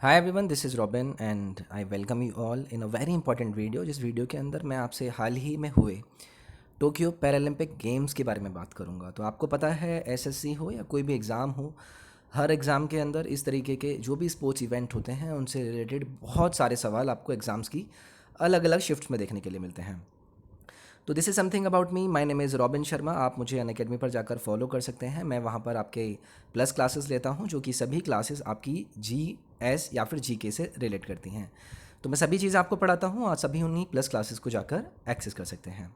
Hi everyone, this is robin and I welcome you all in a very important video. जिस video के अंदर मैं आपसे हाल ही में हुए टोक्यो पैरालंपिक गेम्स के बारे में बात करूंगा। तो आपको पता है, एसएससी हो या कोई भी एग्ज़ाम हो, हर एग्ज़ाम के अंदर इस तरीके के जो भी स्पोर्ट्स इवेंट होते हैं उनसे रिलेटेड बहुत सारे सवाल आपको एग्ज़ाम्स की अलग अलग शिफ्ट्स में देखने के लिए मिलते हैं। तो this is something about me. My name is robin Sharma. आप मुझे अनअकैडमी पर जाकर फॉलो कर सकते हैं। मैं वहाँ पर आपके प्लस क्लासेस लेता हूँ, जो कि सभी क्लासेस आपकी जीएस या फिर जीके से रिलेट करती हैं। तो मैं सभी चीज़ें आपको पढ़ाता हूँ और सभी उन्हीं प्लस क्लासेस को जाकर एक्सेस कर सकते हैं।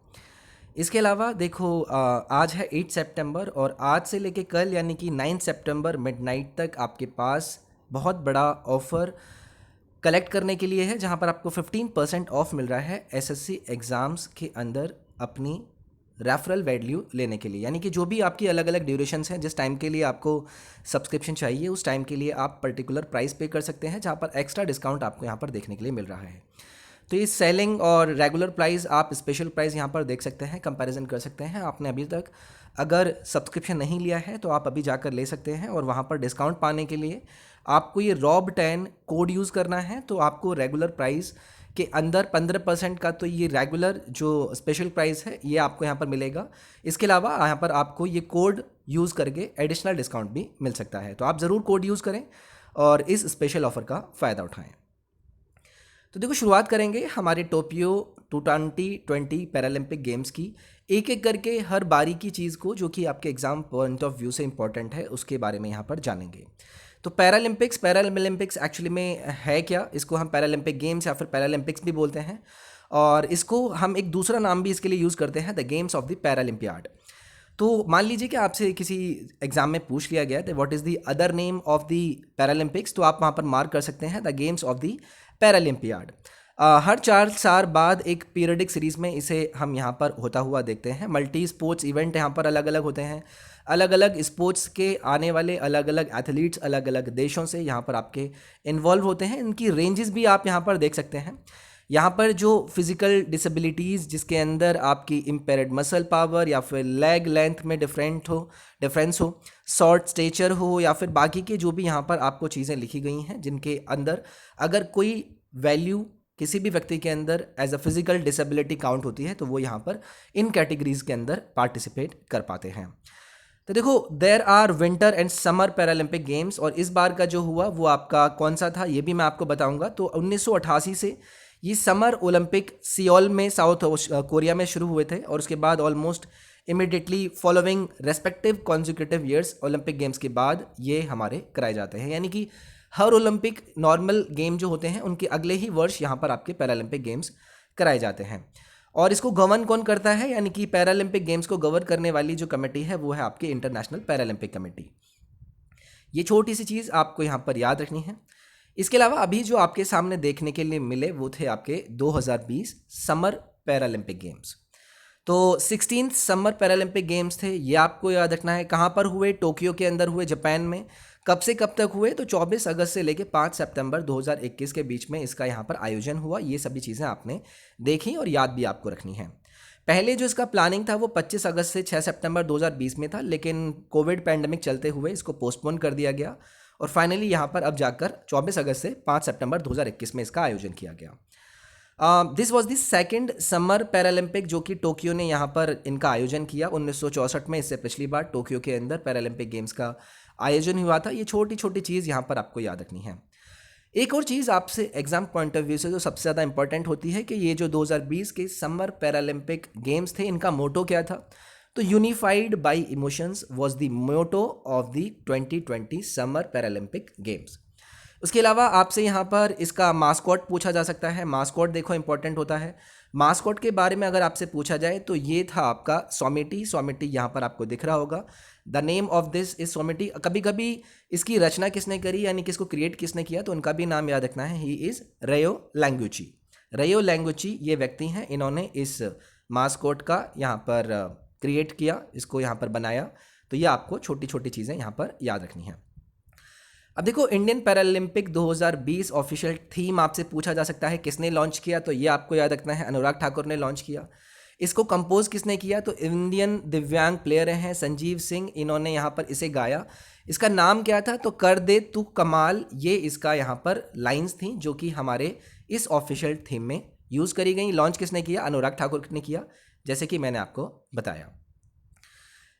इसके अलावा देखो, आज है 8 सितंबर और आज से लेके कल यानी कि 9 सितंबर मिडनाइट तक आपके पास बहुत बड़ा ऑफ़र कलेक्ट करने के लिए है, जहां पर आपको 15% ऑफ मिल रहा है एसएससी एग्ज़ाम्स के अंदर अपनी रेफरल वैल्यू लेने के लिए। यानी कि जो भी आपकी अलग अलग ड्यूरेशंस हैं, जिस टाइम के लिए आपको सब्सक्रिप्शन चाहिए उस टाइम के लिए आप पर्टिकुलर प्राइस पे कर सकते हैं, जहां पर एक्स्ट्रा डिस्काउंट आपको यहाँ पर देखने के लिए मिल रहा है। तो ये सेलिंग और रेगुलर प्राइस, आप स्पेशल प्राइस यहाँ पर देख सकते हैं, कंपैरिजन कर सकते हैं। आपने अभी तक अगर सब्सक्रिप्शन नहीं लिया है तो आप अभी जाकर ले सकते हैं, और वहाँ पर डिस्काउंट पाने के लिए आपको ये रॉब10 कोड यूज़ करना है। तो आपको रेगुलर प्राइस के अंदर 15% का तो ये रेगुलर जो स्पेशल प्राइस है ये आपको यहाँ पर मिलेगा। इसके अलावा यहाँ पर आपको ये कोड यूज़ करके एडिशनल डिस्काउंट भी मिल सकता है। तो आप ज़रूर कोड यूज़ करें और इस स्पेशल ऑफ़र का फ़ायदा उठाएं। तो देखो, शुरुआत करेंगे हमारे टोक्यो 2020 पैरालंपिक गेम्स की। एक एक करके हर बारी की चीज़ को, जो कि आपके एग्जाम पॉइंट ऑफ व्यू से इंपॉर्टेंट है, उसके बारे में यहाँ पर जानेंगे। तो पैरालंपिक्स एक्चुअली में है क्या? इसको हम पैरालंपिक गेम्स या फिर पैरालंपिक्स भी बोलते हैं, और इसको हम एक दूसरा नाम भी इसके लिए यूज़ करते हैं, द गेम्स ऑफ द पैरालंपियाड। तो मान लीजिए कि आपसे किसी एग्जाम में पूछ लिया गया, what is the other name of the Paralympics, तो आप वहाँ पर मार्क कर सकते हैं द गेम्स ऑफ द पैरालंपियाड। हर 4 साल बाद एक पीरियडिक सीरीज़ में इसे हम यहाँ पर होता हुआ देखते हैं। मल्टी स्पोर्ट्स इवेंट यहाँ पर अलग अलग होते हैं। अलग अलग स्पोर्ट्स के आने वाले अलग अलग एथलीट्स अलग अलग देशों से यहाँ पर आपके इन्वॉल्व होते हैं। इनकी रेंजेस भी आप यहाँ पर देख सकते हैं। यहाँ पर जो फिज़िकल डिसेबिलिटीज़, जिसके अंदर आपकी इम्पेयर्ड मसल पावर या फिर लेग लेंथ में डिफरेंस हो, शॉर्ट स्टेचर हो, या फिर बाकी के जो भी यहाँ पर आपको चीज़ें लिखी गई हैं, जिनके अंदर अगर कोई वैल्यू किसी भी व्यक्ति के अंदर as a physical disability count होती है, तो वो यहाँ पर इन कैटेगरीज के अंदर पार्टिसिपेट कर पाते हैं। तो देखो, there are winter and summer Paralympic games, और इस बार का जो हुआ वो आपका कौन सा था ये भी मैं आपको बताऊंगा। तो 1988 से ये समर ओलंपिक सियोल में साउथ कोरिया में शुरू हुए थे, और उसके बाद almost immediately following respective consecutive years Olympic games के बाद ये हमारे कराए जाते हैं। यानी कि हर ओलंपिक नॉर्मल गेम जो होते हैं उनके अगले ही वर्ष यहाँ पर आपके पैरालंपिक गेम्स कराए जाते हैं। और इसको गवर्न कौन करता है? यानी कि पैरालंपिक गेम्स को गवर्न करने वाली जो कमेटी है वो है आपकी इंटरनेशनल पैरालंपिक कमेटी। ये छोटी सी चीज़ आपको यहाँ पर याद रखनी है। इसके अलावा अभी जो आपके सामने देखने के लिए मिले वो थे आपके 2020 समर पैरालंपिक गेम्स। तो 16 समर पैरालंपिक गेम्स थे, ये आपको याद रखना है। कहाँ पर हुए? टोक्यो के अंदर हुए, जापान में। कब से कब तक हुए? तो 24 अगस्त से लेकर 5 सितंबर 2021 के बीच में इसका यहाँ पर आयोजन हुआ। ये सभी चीज़ें आपने देखी और याद भी आपको रखनी है। पहले जो इसका प्लानिंग था वो 25 अगस्त से 6 सितंबर 2020 में था, लेकिन कोविड पैंडमिक चलते हुए इसको पोस्टपोन कर दिया गया, और फाइनली यहाँ पर अब जाकर 24 अगस्त से 5 सितंबर 2021 में इसका आयोजन किया गया। This was the second summer Paralympic जो कि टोक्यो ने यहाँ पर इनका आयोजन किया 1964 में। इससे पिछली बार टोक्यो के अंदर पैरालंपिक गेम्स का आयोजन हुआ था। ये छोटी छोटी चीज़ यहाँ पर आपको याद रखनी है। एक और चीज़ आपसे एग्जाम पॉइंट ऑफ व्यू से जो सबसे ज़्यादा इंपॉर्टेंट होती है कि ये जो 2020 के समर पैरालंपिक गेम्स थे, इनका मोटो क्या था? तो unified by emotions was the motto of the 2020 summer Paralympic games. उसके अलावा आपसे यहाँ पर इसका मास्कॉट पूछा जा सकता है। मास्कॉट देखो इंपॉर्टेंट होता है। मास्कॉट के बारे में अगर आपसे पूछा जाए तो ये था आपका सोमिटी। सोमिटी यहाँ पर आपको दिख रहा होगा। The name of this is सोमिटी। कभी कभी इसकी रचना किसने करी, यानी कि इसको क्रिएट किसने किया, तो उनका भी नाम याद रखना है। ही इज़ रेयो लैंगुची। रेयो लैंगुची ये व्यक्ति हैं, इन्होंने इस मास्कॉट का यहाँ पर क्रिएट किया, इसको यहाँ पर बनाया। तो ये आपको छोटी छोटी चीज़ें यहाँ पर याद रखनी है। अब देखो, इंडियन पैरालंपिक 2020 ऑफिशियल थीम आपसे पूछा जा सकता है किसने लॉन्च किया, तो ये आपको याद रखना है अनुराग ठाकुर ने लॉन्च किया। इसको कंपोज किसने किया? तो इंडियन दिव्यांग प्लेयर हैं संजीव सिंह, इन्होंने यहाँ पर इसे गाया। इसका नाम क्या था? तो कर दे तू कमाल, ये इसका यहाँ पर लाइंस थी जो कि हमारे इस ऑफिशियल थीम में यूज़ करी गई। लॉन्च किसने किया? अनुराग ठाकुर ने किया, जैसे कि मैंने आपको बताया।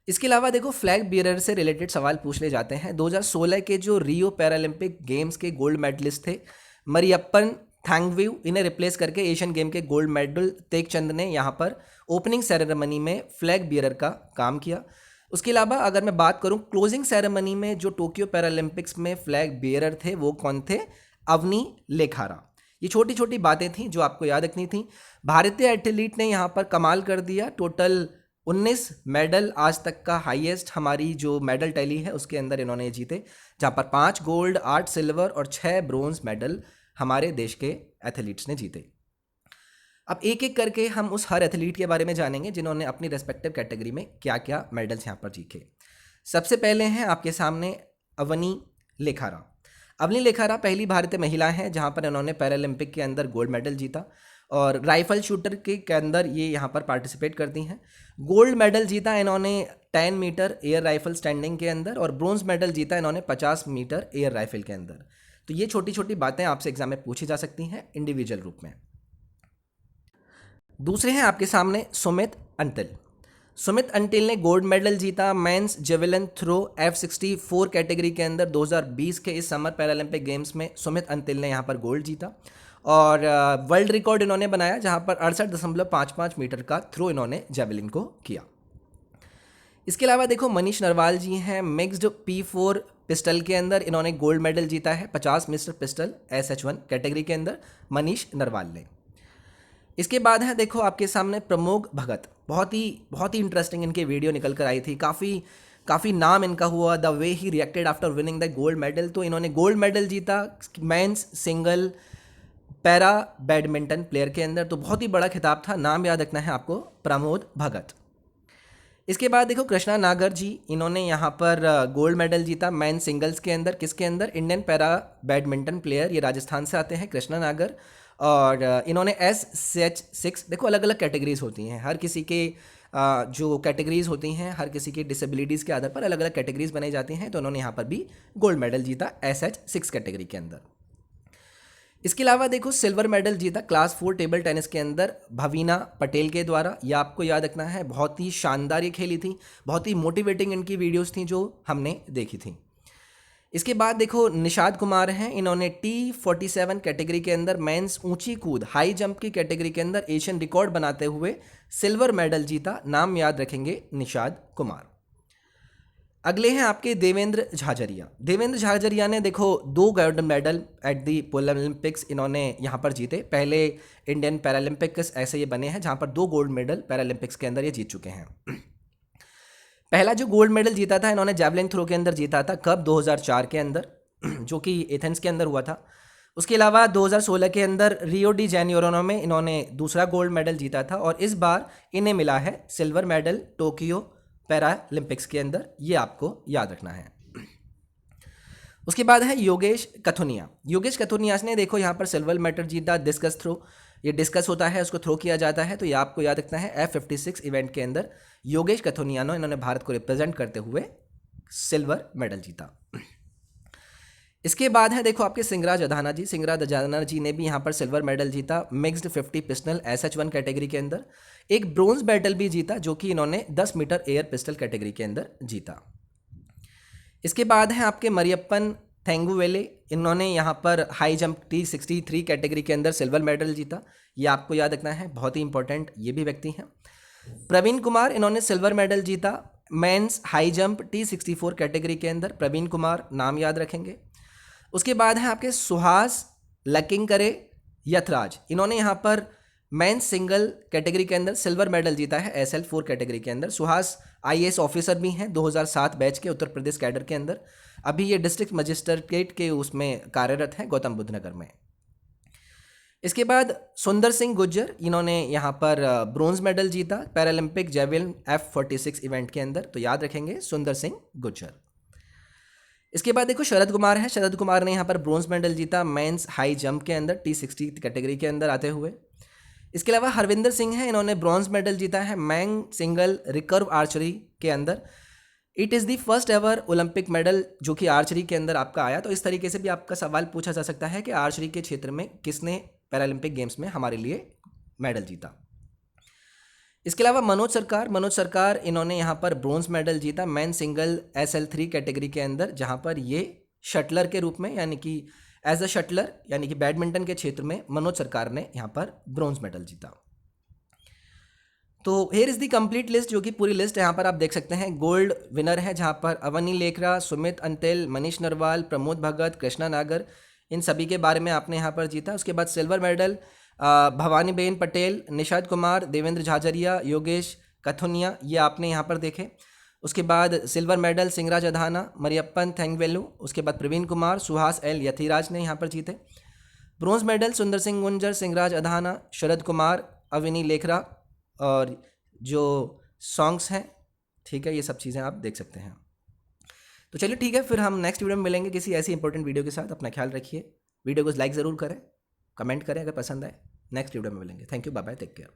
इसके अलावा देखो फ्लैग बियरर से रिलेटेड सवाल पूछ ले जाते हैं। 2016 के जो रियो पैरालंपिक गेम्स के गोल्ड मेडलिस्ट थे मरियप्पन थैंगव्यू, इन्हें रिप्लेस करके एशियन गेम के गोल्ड मेडल तेग चंद ने यहाँ पर ओपनिंग सेरेमनी में फ्लैग बियरर का काम किया। उसके अलावा अगर मैं बात करूँ क्लोजिंग सेरेमनी में जो टोक्यो पैरालंपिक्स में फ्लैग बियरर थे वो कौन थे? अवनी लेखारा। ये छोटी छोटी बातें थी जो आपको याद रखनी थी। भारतीय एथलीट ने यहाँ पर कमाल कर दिया, टोटल 19 मेडल, आज तक का हाईएस्ट हमारी जो मेडल टैली है उसके अंदर इन्होंने जीते, जहाँ पर 5 गोल्ड, 8 सिल्वर और 6 ब्रोंज मेडल हमारे देश के एथलीट्स ने जीते। अब एक एक करके हम उस हर एथलीट के बारे में जानेंगे जिन्होंने अपनी रेस्पेक्टिव कैटेगरी में क्या क्या मेडल्स यहाँ पर जीते। सबसे पहले हैं आपके सामने अवनी लेखारा। अवनी लेखारा पहली भारतीय महिला हैं जहाँ पर इन्होंने पैरालंपिक के अंदर गोल्ड मेडल जीता और राइफल शूटर के अंदर ये यहाँ पर पार्टिसिपेट करती हैं। गोल्ड मेडल जीता इन्होंने 10 मीटर एयर राइफल स्टैंडिंग के अंदर और ब्रोंज मेडल जीता इन्होंने 50 मीटर एयर राइफल के अंदर। तो ये छोटी छोटी बातें आपसे एग्जाम में पूछी जा सकती हैं इंडिविजुअल रूप में। दूसरे हैं आपके सामने सुमित अंतिल। सुमित अंटिल ने गोल्ड मेडल जीता men's javelin throw F64 category के अंदर 2020 के इस समर पैरालंपिक गेम्स में सुमित अंटिल ने यहाँ पर गोल्ड जीता और वर्ल्ड रिकॉर्ड इन्होंने बनाया जहाँ पर 68.55 मीटर का थ्रो इन्होंने जेवलिन को किया। इसके अलावा देखो मनीष नरवाल जी हैं, मिक्स्ड P4 पिस्टल के अंदर इन्होंने गोल्ड मेडल जीता है 50 मीटर पिस्टल SH1 कैटेगरी के अंदर मनीष नरवाल ने। इसके बाद है देखो आपके सामने प्रमोद भगत, बहुत ही इंटरेस्टिंग इनके वीडियो निकल कर आई थी, काफ़ी नाम इनका हुआ, the way he reacted after winning the gold medal. तो इन्होंने गोल्ड मेडल जीता men's single para badminton player के अंदर, तो बहुत ही बड़ा खिताब था, नाम याद रखना है आपको, प्रमोद भगत। इसके बाद देखो कृष्णा नागर जी, इन्होंने यहाँ पर गोल्ड मेडल जीता मैन सिंगल्स के अंदर, किसके अंदर? इंडियन पैरा बैडमिंटन प्लेयर, ये राजस्थान से आते हैं कृष्णा नागर और इन्होंने SH6, देखो अलग अलग कैटेगरीज होती हैं, हर किसी के जो कैटेगरीज होती हैं हर किसी की डिसेबिलिटीज़ के आधार पर अलग अलग कैटेगरीज बनाई जाती हैं, तो उन्होंने यहाँ पर भी गोल्ड मेडल जीता SH6 कैटेगरी के अंदर। इसके अलावा देखो सिल्वर मेडल जीता क्लास 4 टेबल टेनिस के अंदर भवीना पटेल के द्वारा, यह आपको याद रखना है, बहुत ही शानदार ये खेली थी, बहुत ही मोटिवेटिंग इनकी वीडियोस थी जो हमने देखी थी। इसके बाद देखो निषाद कुमार हैं, इन्होंने T47 कैटेगरी के अंदर मेंस ऊंची कूद हाई जंप की कैटेगरी के अंदर एशियन रिकॉर्ड बनाते हुए सिल्वर मेडल जीता, नाम याद रखेंगे निषाद कुमार। अगले हैं आपके देवेंद्र झाझरिया। देवेंद्र झाझरिया ने देखो 2 gold medal at the Paralympics इन्होंने यहाँ पर जीते, पहले इंडियन पैरालंपिक्स ऐसे ये बने हैं जहाँ पर 2 गोल्ड मेडल पैरालंपिक्स के अंदर ये जीत चुके हैं। पहला जो गोल्ड मेडल जीता था इन्होंने जैवलिन थ्रो के अंदर जीता था, कब? 2004 के अंदर, जो कि एथेंस के अंदर हुआ था। उसके अलावा 2016 के अंदर रियो डी जेनेरो में इन्होंने दूसरा गोल्ड मेडल जीता था और इस बार इन्हें मिला है सिल्वर मेडल टोक्यो पैरालंपिक्स के अंदर, ये आपको याद रखना है। उसके बाद है योगेश कथुनिया। योगेश कथुनिया ने देखो यहाँ पर सिल्वर मेडल जीता डिस्कस थ्रो, ये डिस्कस होता है उसको थ्रो किया जाता है, तो ये आपको याद रखना है F56 इवेंट के अंदर योगेश कथुनियानो इन्होंने भारत को रिप्रेजेंट करते हुए सिल्वर मेडल जीता। इसके बाद है देखो आपके सिंगराज अधाना जी। सिंगराज अधाना जी ने भी यहाँ पर सिल्वर मेडल जीता मिक्स्ड 50 पिस्टल SH1 कैटेगरी के अंदर, एक ब्रोंज मेडल भी जीता जो कि इन्होंने 10 मीटर एयर पिस्टल कैटेगरी के अंदर जीता। इसके बाद है आपके मरियप्पन थेंगुवेले, इन्होंने यहाँ पर हाई जंप T63 कैटेगरी के अंदर सिल्वर मेडल जीता, ये आपको याद रखना है, बहुत ही इंपॉर्टेंट ये भी व्यक्ति हैं। प्रवीण कुमार, इन्होंने सिल्वर मेडल जीता mains high jump T64 category के अंदर, प्रवीण कुमार नाम याद रखेंगे। उसके बाद है आपके सुहास लकिंगकरे यथराज, इन्होंने यहाँ पर मेंस सिंगल कैटेगरी के अंदर सिल्वर मेडल जीता है SL4 कैटेगरी के अंदर। सुहास IAS ऑफिसर भी हैं 2007 बैच के उत्तर प्रदेश कैडर के अंदर, अभी ये डिस्ट्रिक्ट मजिस्ट्रेट के उसमें कार्यरत हैं गौतम बुद्ध नगर में। इसके बाद सुंदर सिंह गुज्जर, इन्होंने यहाँ पर ब्रोंज मेडल जीता पैरालंपिक जेवलिन F46 इवेंट के अंदर, तो याद रखेंगे सुंदर सिंह गुज्जर। इसके बाद देखो शरद कुमार है, शरद कुमार ने यहाँ पर ब्रोंज मेडल जीता मेंस हाई जंप के अंदर T60 कैटेगरी के अंदर आते हुए। इसके अलावा हरविंदर सिंह है, इन्होंने ब्रॉन्ज मेडल जीता है मैन सिंगल रिकर्व आर्चरी के अंदर। It is the first ever Olympic medal जो कि आर्चरी के अंदर आपका आया। तो इस तरीके से भी आपका सवाल पूछा जा सकता है कि आर्चरी के क्षेत्र में किसने पैरालंपिक गेम्स में हमारे लिए मेडल जीता। इसके अलावा मनोज सरकार इन्होंने यहाँ पर ब्रोंज मेडल जीता मैन सिंगल SL3 कैटेगरी के अंदर, जहाँ पर ये शटलर के रूप में यानी कि एज अ शटलर यानी कि बैडमिंटन के क्षेत्र में मनोज सरकार ने यहाँ पर ब्रोंज मेडल जीता। तो here is the complete list, जो कि पूरी लिस्ट यहाँ पर आप देख सकते हैं। गोल्ड विनर है जहाँ पर अवनी लेखरा, सुमित अंतिल, मनीष नरवाल, प्रमोद भगत, कृष्णा नागर, इन सभी के बारे में आपने यहाँ पर जीता। उसके बाद सिल्वर मेडल भवानीबेन पटेल, निषाद कुमार, देवेंद्र झाझरिया, योगेश कथुनिया, ये आपने यहाँ पर देखे। उसके बाद सिल्वर मेडल सिंगराज अधाना, मरियप्पन थेंगवेलू, उसके बाद प्रवीण कुमार, सुहास एल यथिराज ने यहाँ पर जीते। ब्रोंज मेडल सुंदर सिंह गुंजर, सिंगराज अधाना, शरद कुमार, अविनी लेखरा, और जो सॉन्ग्स हैं, ठीक है, ये सब चीज़ें आप देख सकते हैं। तो चलिए ठीक है, फिर हम नेक्स्ट वीडियो में मिलेंगे किसी ऐसी इंपॉर्टेंट वीडियो के साथ। अपना ख्याल रखिए, वीडियो को लाइक ज़रूर करें, कमेंट करें अगर पसंद आए। नेक्स्ट वीडियो में मिलेंगे। Thank you, bye bye, take care.